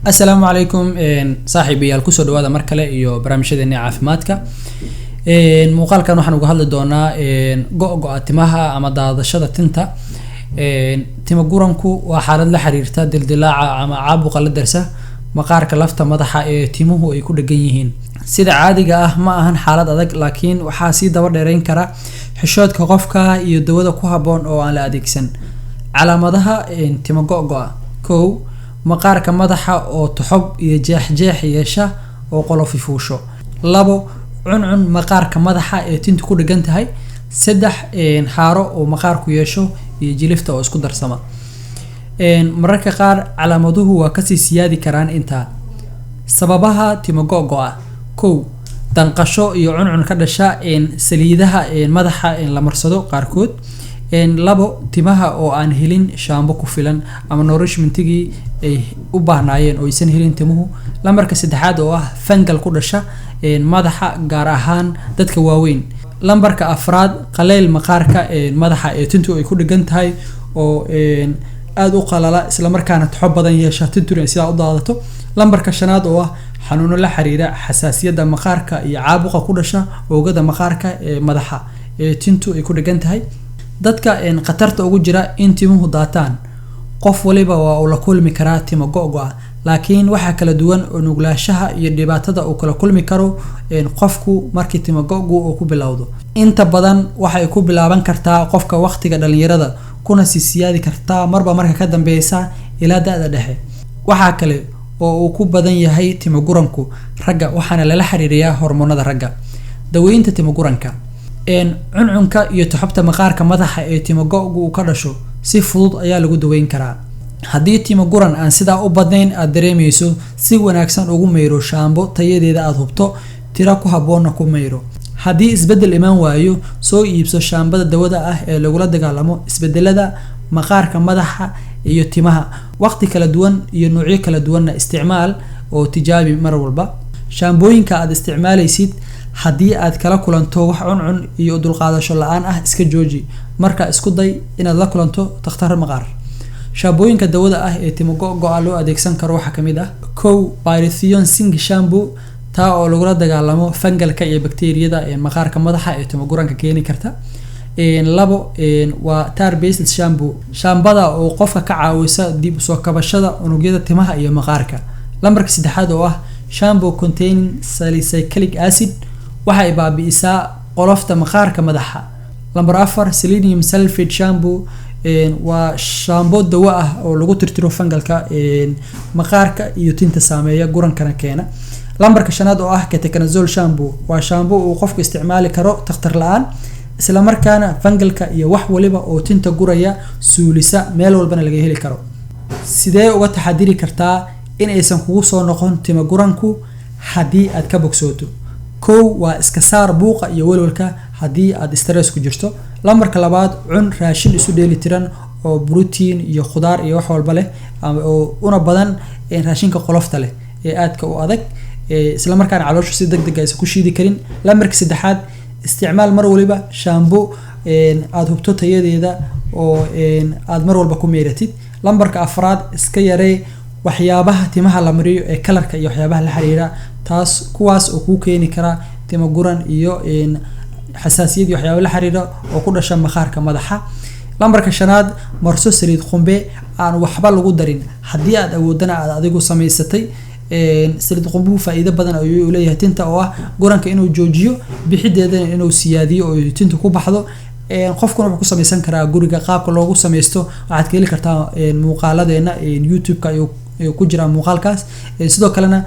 السلام عليكم صاحبي الكسو دوادا مركله iyo barnaamijyadeena caafimaadka muuqaalkan waxaan uga hadli doonaa go'go'a timaha ama daadashada tinta tima guranku waa xaalad la xiriirta dildilaaca ama caabuqa la darsa maqaarka lafta madaxa ee timuhu ay ku dhagan yihiin sida caadiga ah ma ahan xaalad adag laakiin waxa si daba dheereyn kara xishoodka qofka iyo dawada ku haboon oo aan la adeegsan calaamadaha tima go'go'a kow maqaarka madaxa oo toxob iyo jeex yeesha oo qolof fuusho labo cuncun maqaarka madaxa ee tintu ku dhagan tahay saddex xaaro oo maqaarku yeesho iyo jilifta oo isku darsama mararka qaar calaamaduhu waa ka sii siyaadi karaan inta sababaha tima go'go'a kow danqasho iyo cuncun ka dhasha saliidaha madaxa la marsado qaarkood labo timaha oo aan helin shaambo ku filan ama nourishmentigii ay u baahnayeen oo aysan helin timuhu lambarka saddexaad oo ah fungal ku dhasha madaxa gaar ahaan dadka waaweyn lambarka afraad qaleel maqaarka madaxa ee tintu ay ku dhagan tahay oo aad u qalala isla markaana toxob badan yeesha tintu ay sida u daadato lambarka shanaad oo ah xanuuno la xiriira xasaasiyada maqaarka iyo caabuqa ku dhasha oogada maqaarka ee madaxa ee tintu ay ku dhagan tahay dadka qatarta ugu jira in timuhu daataan qof waliba waa uu la kulmi karaa timo go'go'a laakiin waxa kala duwan oo nuglaashaha iyo dhibaatada uu kala kulmi karo qofku markii timo go'gu uu ku bilowdo inta badan waxa ay ku bilaaban kartaa qofka waqtiga dhalinyarada kuna sii siyaadi kartaa marba marka ka dambeeysa ilaa da'da dhexe waxa kale oo uu ku badan yahay timo guranku ragga waxaana lala xiriiriyaa hormoonada ragga daweynta timo guranka cuncunka iyo toxobta maqaarka madaxa ee timo go'gu uu ka dhasho si fudud ayaa lagu daweyn karaa haddii timo guran aan sidaa u badnayn aad dareemayso si wanaagsan ugu mayro shaambo tayadeeda aad hubto tira ku haboonna ku mayro haddii isbedel imaan waayo soo iibso shaambada dawada ah ee lagula dagaalamo isbedelada maqaarka madaxa iyo timaha waqti kala duwan iyo noocyo kala duwanna isticmaal oo tijaabi mar walba shaambooyinka aad isticmaalaysid haddii aad kala kulanto wax cuncun iyo dulqaadasho la'aan ah iska jooji marka isku day inaad la kulanto takhtar maqaar shaambooyinka dawada ah ee timo go'go'a loo adeegsan karo waxa kamid ah kow Pyrithion Sing shampoo taa oo lagula dagaalamo fungalka iyo bakteeriyada ee maqaarka madaxa ee timo guranka keeni karta labo waa tar based shampoo shaambada oo qofka ka caawisa dib u soo kabashada unugyada timaha iyo maqaarka lambarka saddexaad oo ah shampoo containing salicylic acid waxay baabi'isaa qolofta maqaarka madaxa lambar 4 selenium sulfate shampoo waa shaambo dawo ah oo lagu tirtiro fungalka maqaarka iyo tinta saameeya gurankana keena lambarka shanaad oo ah ketoconazole shampoo waa shaambo uu qofku isticmaali karo takhtar la'aan isla markaana fungalka iyo wax waliba oo tinta guraya suulisa meel walbana laga heli karo sidee uga taxadiri kartaa in aysan kugu soo noqon timo guranku haddii aad ka bogsooto kow waa iska saar buuqa iyo walwalka haddii aad stress ku jirto lambarka labaad cun raashin isu dheeli tiran oo protein iyo khudaar iyo wax walba leh oo una badan raashinka qolofta leh ee aadka u adag isla markaana calooshu si degdeg ah aysan ku shiidi karin lambarka saddexaad isticmaal mar waliba shaambo aad hubto tayadeeda oo aad mar walba ku meeratid lambarka afraad iska yaree waxyaabaha timaha la mariyo ee kalarka iyo waxyaabaha la xiriira taas kuwaas oo ku keeni kara timo guran iyo xasaasiyad iyo waxyaabo la xiriira oo ku dhasha maqaarka madaxa lambarka shanaad marso saliid qumbe aan waxba lagu darin haddii aad awoodana aad adigu samaysatay saliid qumbuhu faa'iido badan ayuu leeyahay tinta oo ah guranka inuu joojiyo bixideedana inuu siyaadiyo oo tinta ku baxdo qofkuna wuxuu ku samaysan karaa guriga qaabka loogu sameysto waxaad ka heli kartaa muuqaaladeena YouTube-ka iyo ku jira muuqaalkaas sidoo kalena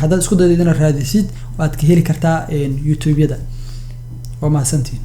haddaad isku daydo inaad raadisid waad ka heli kartaa YouTube-yada waa mahadsantiin